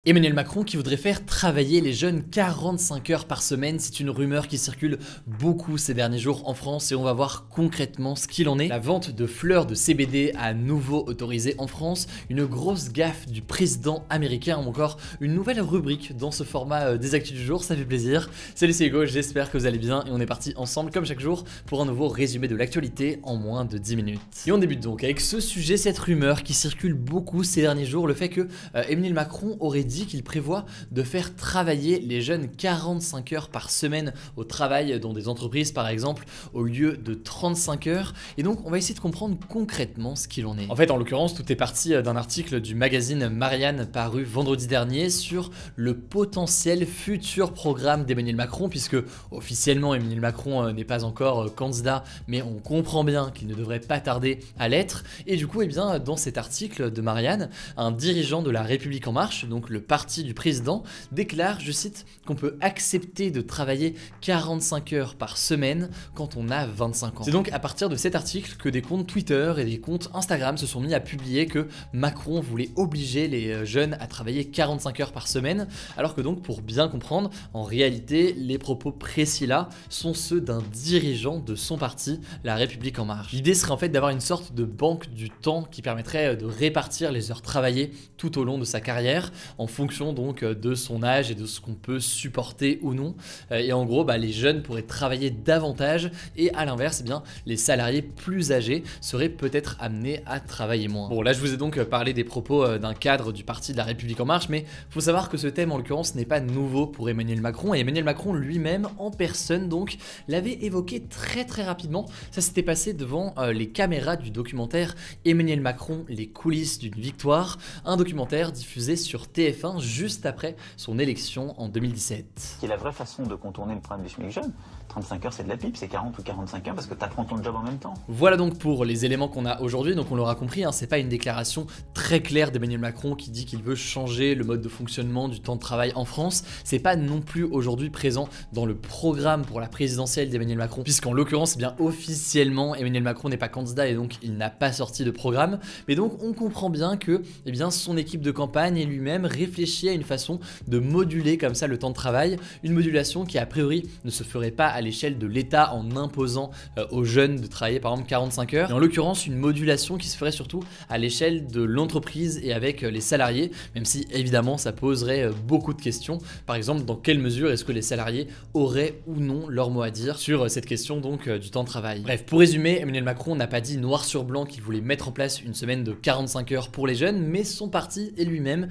Emmanuel Macron qui voudrait faire travailler les jeunes 45 heures par semaine, c'est une rumeur qui circule beaucoup ces derniers jours en France et on va voir concrètement ce qu'il en est. La vente de fleurs de CBD à nouveau autorisée en France, une grosse gaffe du président américain ou encore une nouvelle rubrique dans ce format des actus du jour, ça fait plaisir. Salut, c'est Hugo, j'espère que vous allez bien et on est parti ensemble comme chaque jour pour un nouveau résumé de l'actualité en moins de 10 minutes. Et on débute donc avec ce sujet, cette rumeur qui circule beaucoup ces derniers jours, le fait que Emmanuel Macron aurait dit qu'il prévoit de faire travailler les jeunes 45 heures par semaine au travail dans des entreprises par exemple au lieu de 35 heures et donc on va essayer de comprendre concrètement ce qu'il en est. En fait en l'occurrence tout est parti d'un article du magazine Marianne paru vendredi dernier sur le potentiel futur programme d'Emmanuel Macron puisque officiellement Emmanuel Macron n'est pas encore candidat mais on comprend bien qu'il ne devrait pas tarder à l'être et du coup dans cet article de Marianne un dirigeant de la République en marche donc le parti du président déclare, je cite, qu'on peut accepter de travailler 45 heures par semaine quand on a 25 ans. C'est donc à partir de cet article que des comptes Twitter et des comptes Instagram se sont mis à publier que Macron voulait obliger les jeunes à travailler 45 heures par semaine, alors que donc pour bien comprendre, en réalité, les propos précis là sont ceux d'un dirigeant de son parti, La République en marche. L'idée serait en fait d'avoir une sorte de banque du temps qui permettrait de répartir les heures travaillées tout au long de sa carrière en fonction donc de son âge et de ce qu'on peut supporter ou non. Et en gros, les jeunes pourraient travailler davantage et à l'inverse, les salariés plus âgés seraient peut-être amenés à travailler moins. Bon, là, je vous ai donc parlé des propos d'un cadre du parti de La République en marche, mais il faut savoir que ce thème, en l'occurrence, n'est pas nouveau pour Emmanuel Macron. Et Emmanuel Macron lui-même, en personne, donc, l'avait évoqué très rapidement. Ça s'était passé devant les caméras du documentaire Emmanuel Macron, les coulisses d'une victoire, un documentaire diffusé sur TF1 juste après son élection en 2017. Qui est la vraie façon de contourner le problème du SMIC jeune. 35 heures c'est de la pipe, c'est 40 ou 45 heures parce que tu apprends ton job en même temps. Voilà donc pour les éléments qu'on a aujourd'hui, donc on l'aura compris, c'est pas une déclaration très claire d'Emmanuel Macron qui dit qu'il veut changer le mode de fonctionnement du temps de travail en France, c'est pas non plus aujourd'hui présent dans le programme pour la présidentielle d'Emmanuel Macron, puisqu'en l'occurrence officiellement Emmanuel Macron n'est pas candidat et donc il n'a pas sorti de programme, mais donc on comprend bien que son équipe de campagne et lui-même réfléchit à une façon de moduler comme ça le temps de travail, une modulation qui a priori ne se ferait pas à l'échelle de l'État en imposant aux jeunes de travailler par exemple 45 heures, mais en l'occurrence une modulation qui se ferait surtout à l'échelle de l'entreprise et avec les salariés, même si évidemment ça poserait beaucoup de questions, par exemple dans quelle mesure est-ce que les salariés auraient ou non leur mot à dire sur cette question donc du temps de travail. Bref, pour résumer, Emmanuel Macron n'a pas dit noir sur blanc qu'il voulait mettre en place une semaine de 45 heures pour les jeunes, mais son parti et lui-même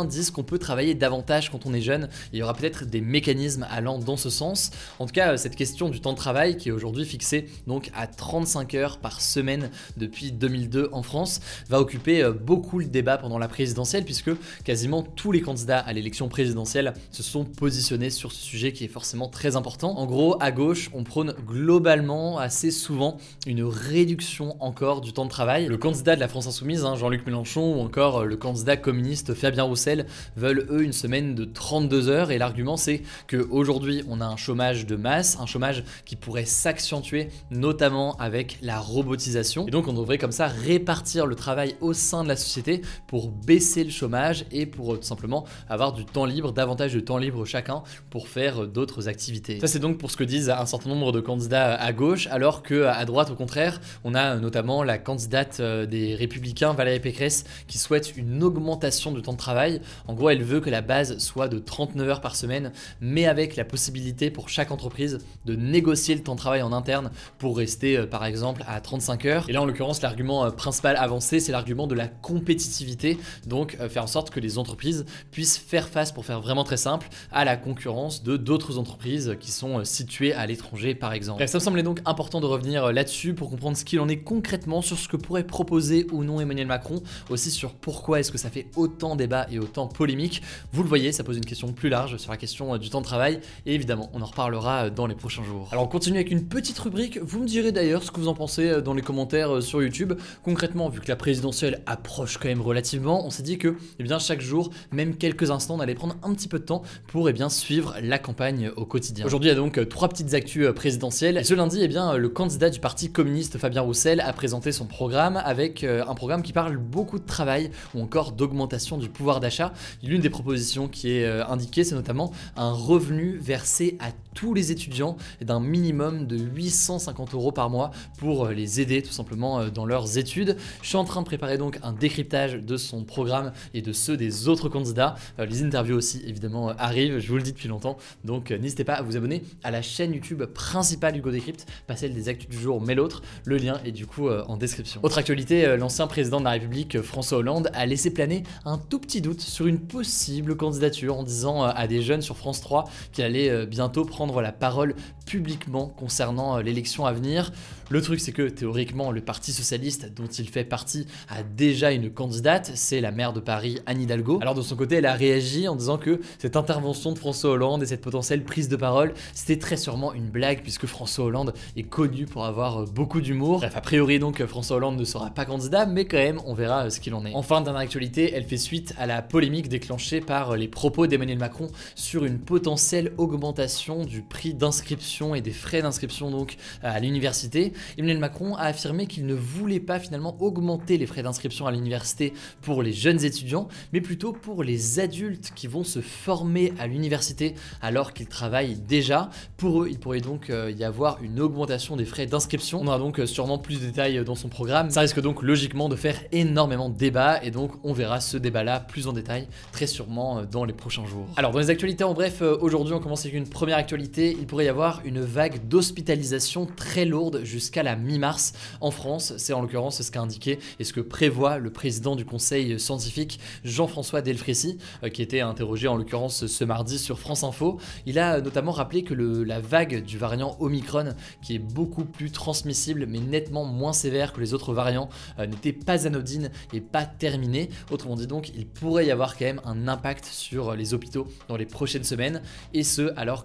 disent qu'on peut travailler davantage quand on est jeune. Il y aura peut-être des mécanismes allant dans ce sens. En tout cas, cette question du temps de travail qui est aujourd'hui fixée donc à 35 heures par semaine depuis 2002 en France va occuper beaucoup le débat pendant la présidentielle puisque quasiment tous les candidats à l'élection présidentielle se sont positionnés sur ce sujet qui est forcément très important. En gros, à gauche, on prône globalement assez souvent une réduction encore du temps de travail. Le candidat de la France Insoumise, Jean-Luc Mélenchon, ou encore le candidat communiste Fabien Roussel veulent eux une semaine de 32 heures et l'argument c'est qu'aujourd'hui on a un chômage de masse, un chômage qui pourrait s'accentuer notamment avec la robotisation et donc on devrait comme ça répartir le travail au sein de la société pour baisser le chômage et pour tout simplement avoir du temps libre, davantage de temps libre chacun pour faire d'autres activités. Ça c'est donc pour ce que disent un certain nombre de candidats à gauche, alors que à droite au contraire on a notamment la candidate des Républicains Valérie Pécresse qui souhaite une augmentation du temps de travail. En gros, elle veut que la base soit de 39 heures par semaine, mais avec la possibilité pour chaque entreprise de négocier le temps de travail en interne pour rester par exemple à 35 heures. Et là, en l'occurrence, l'argument principal avancé, c'est l'argument de la compétitivité, donc faire en sorte que les entreprises puissent faire face, pour faire vraiment très simple, à la concurrence de d'autres entreprises qui sont situées à l'étranger par exemple. Bref, ça me semblait donc important de revenir là-dessus pour comprendre ce qu'il en est concrètement sur ce que pourrait proposer ou non Emmanuel Macron, aussi sur pourquoi est-ce que ça fait autant débat et autant polémique. Vous le voyez, ça pose une question plus large sur la question du temps de travail et évidemment on en reparlera dans les les prochains jours. Alors on continue avec une petite rubrique, vous me direz d'ailleurs ce que vous en pensez dans les commentaires sur YouTube. Concrètement, vu que la présidentielle approche quand même relativement, on s'est dit que chaque jour, même quelques instants, on allait prendre un petit peu de temps pour suivre la campagne au quotidien. Aujourd'hui, il y a donc 3 petites actus présidentielles. Et ce lundi, le candidat du parti communiste Fabien Roussel a présenté son programme avec un programme qui parle beaucoup de travail ou encore d'augmentation du pouvoir d'achat. L'une des propositions qui est indiquée, c'est notamment un revenu versé à tous les étudiants d'un minimum de 850 € par mois pour les aider tout simplement dans leurs études. Je suis en train de préparer donc un décryptage de son programme et de ceux des autres candidats. Les interviews aussi évidemment arrivent, je vous le dis depuis longtemps, donc n'hésitez pas à vous abonner à la chaîne YouTube principale Hugo Décrypte, pas celle des actus du jour mais l'autre, le lien est du coup en description. Autre actualité, l'ancien président de la République François Hollande a laissé planer un tout petit doute sur une possible candidature en disant à des jeunes sur France 3 qu'il allait bientôt prendre la parole publiquement concernant l'élection à venir. Le truc c'est que théoriquement le parti socialiste dont il fait partie a déjà une candidate, c'est la maire de Paris Anne Hidalgo. Alors de son côté elle a réagi en disant que cette intervention de François Hollande et cette potentielle prise de parole c'était très sûrement une blague puisque François Hollande est connu pour avoir beaucoup d'humour. Bref, a priori donc François Hollande ne sera pas candidat mais quand même on verra ce qu'il en est. Enfin, dernière actualité, elle fait suite à la polémique déclenchée par les propos d'Emmanuel Macron sur une potentielle augmentation du prix d'inscription et des frais d'inscription donc à l'université. Emmanuel Macron a affirmé qu'il ne voulait pas finalement augmenter les frais d'inscription à l'université pour les jeunes étudiants, mais plutôt pour les adultes qui vont se former à l'université alors qu'ils travaillent déjà. Pour eux, il pourrait donc y avoir une augmentation des frais d'inscription. On aura donc sûrement plus de détails dans son programme. Ça risque donc logiquement de faire énormément de débats et donc on verra ce débat-là plus en détail très sûrement dans les prochains jours. Alors dans les actualités en bref, aujourd'hui on commence avec une première actualité. Il pourrait y avoir une vague d'hospitalisation très lourde jusqu'à la mi-mars en France. C'est en l'occurrence ce qu'a indiqué et ce que prévoit le président du conseil scientifique Jean-François Delfrécy qui était interrogé en l'occurrence ce mardi sur France Info. Il a notamment rappelé que la vague du variant Omicron qui est beaucoup plus transmissible mais nettement moins sévère que les autres variants n'était pas anodine et pas terminée. Autrement dit donc il pourrait y avoir quand même un impact sur les hôpitaux dans les prochaines semaines et ce alors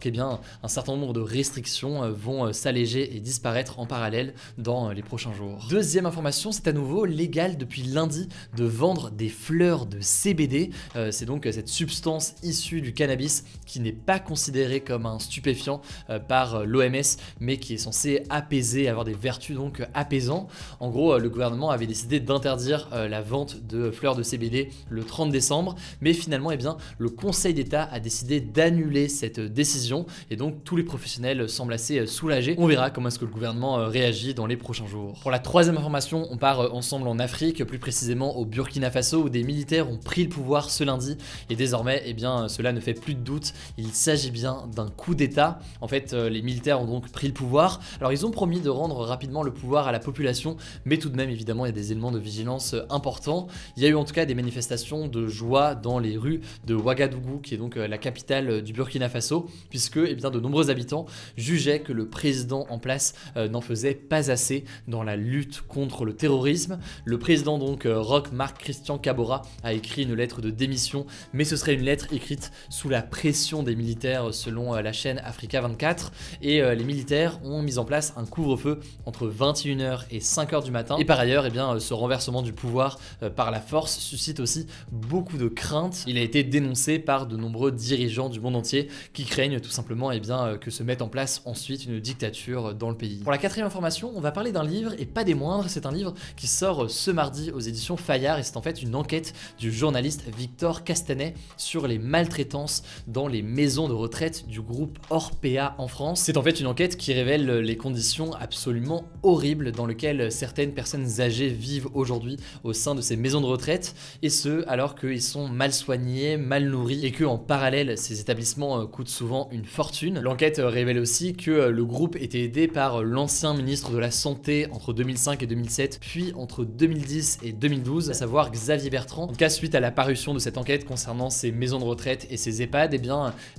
un certain nombre de restrictions vont s'alléger et disparaître en parallèle dans les prochains jours. Deuxième information, c'est à nouveau légal depuis lundi de vendre des fleurs de CBD. C'est donc cette substance issue du cannabis qui n'est pas considérée comme un stupéfiant par l'OMS mais qui est censé apaiser, avoir des vertus donc apaisantes. En gros, le gouvernement avait décidé d'interdire la vente de fleurs de CBD le 30 décembre, mais finalement le Conseil d'État a décidé d'annuler cette décision et donc tous les professionnels semblent assez soulagés. On verra comment est-ce que le gouvernement réagit dans les prochains jours. Pour la troisième information, on part ensemble en Afrique, plus précisément au Burkina Faso où des militaires ont pris le pouvoir ce lundi et désormais cela ne fait plus de doute, il s'agit bien d'un coup d'État. En fait, les militaires ont donc pris le pouvoir. Alors ils ont promis de rendre rapidement le pouvoir à la population, mais tout de même évidemment il y a des éléments de vigilance importants. Il y a eu en tout cas des manifestations de joie dans les rues de Ouagadougou qui est donc la capitale du Burkina Faso puisque de nombreux habitants jugeaient que le président en place n'en faisait pas assez dans la lutte contre le terrorisme. Le président donc Roch Marc Christian Kabora a écrit une lettre de démission mais ce serait une lettre écrite sous la pression des militaires selon la chaîne Africa 24 et les militaires ont mis en place un couvre-feu entre 21h et 5h du matin et par ailleurs ce renversement du pouvoir par la force suscite aussi beaucoup de craintes. Il a été dénoncé par de nombreux dirigeants du monde entier qui craignent tout simplement que se mette en place ensuite une dictature dans le pays. Pour la quatrième information, on va parler d'un livre et pas des moindres, c'est un livre qui sort ce mardi aux éditions Fayard et c'est en fait une enquête du journaliste Victor Castanet sur les maltraitances dans les maisons de retraite du groupe Orpea en France. C'est en fait une enquête qui révèle les conditions absolument horribles dans lesquelles certaines personnes âgées vivent aujourd'hui au sein de ces maisons de retraite et ce alors qu'ils sont mal soignés, mal nourris et que en parallèle ces établissements coûtent souvent une fortune. L'enquête révèle aussi que le groupe était aidé par l'ancien ministre de la Santé entre 2005 et 2007 puis entre 2010 et 2012, à savoir Xavier Bertrand. En tout cas suite à la parution de cette enquête concernant ces maisons de retraite et ces EHPAD,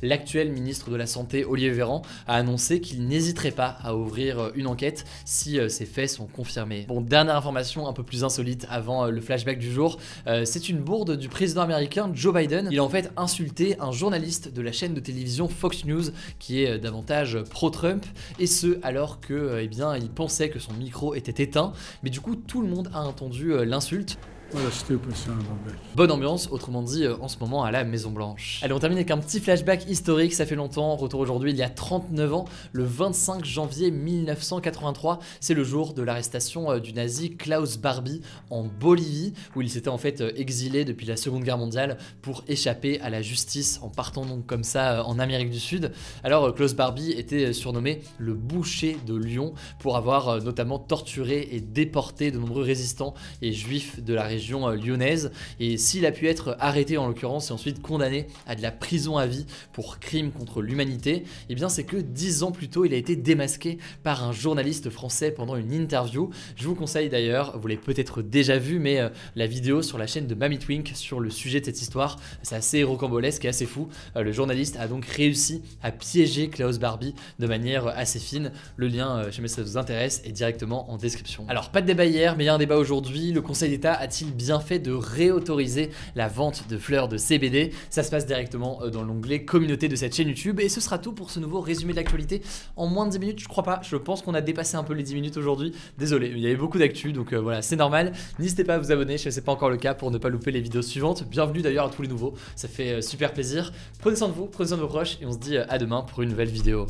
l'actuel ministre de la Santé Olivier Véran a annoncé qu'il n'hésiterait pas à ouvrir une enquête si ces faits sont confirmés. Bon, dernière information un peu plus insolite avant le flashback du jour, c'est une bourde du président américain Joe Biden. Il a en fait insulté un journaliste de la chaîne de télévision Fox News qui est davantage message pro-Trump, et ce alors que eh bien, il pensait que son micro était éteint, mais du coup tout le monde a entendu l'insulte. What a stupid son of a bitch. Bonne ambiance, autrement dit, en ce moment à la Maison Blanche. Allez, on termine avec un petit flashback historique, ça fait longtemps, retour aujourd'hui, il y a 39 ans, le 25 janvier 1983, c'est le jour de l'arrestation du nazi Klaus Barbie en Bolivie, où il s'était en fait exilé depuis la Seconde Guerre mondiale pour échapper à la justice en partant donc comme ça en Amérique du Sud. Alors Klaus Barbie était surnommé le boucher de Lyon pour avoir notamment torturé et déporté de nombreux résistants et juifs de la région lyonnaise, et s'il a pu être arrêté en l'occurrence et ensuite condamné à de la prison à vie pour crime contre l'humanité, et bien c'est que 10 ans plus tôt il a été démasqué par un journaliste français pendant une interview. Je vous conseille d'ailleurs, vous l'avez peut-être déjà vu, mais la vidéo sur la chaîne de Mamie Twink sur le sujet de cette histoire, c'est assez rocambolesque et assez fou. Le journaliste a donc réussi à piéger Klaus Barbie de manière assez fine. Le lien, si jamais ça vous intéresse, est directement en description. Alors pas de débat hier, mais il y a un débat aujourd'hui. Le Conseil d'État a-t-il bien fait de réautoriser la vente de fleurs de CBD? Ça se passe directement dans l'onglet communauté de cette chaîne YouTube, et ce sera tout pour ce nouveau résumé de l'actualité en moins de 10 minutes. Je crois pas, je pense qu'on a dépassé un peu les 10 minutes aujourd'hui, désolé, il y avait beaucoup d'actu, donc voilà, c'est normal. N'hésitez pas à vous abonner si ce n'est pas encore le cas pour ne pas louper les vidéos suivantes. Bienvenue d'ailleurs à tous les nouveaux, ça fait super plaisir. Prenez soin de vous, prenez soin de vos proches, et on se dit à demain pour une nouvelle vidéo.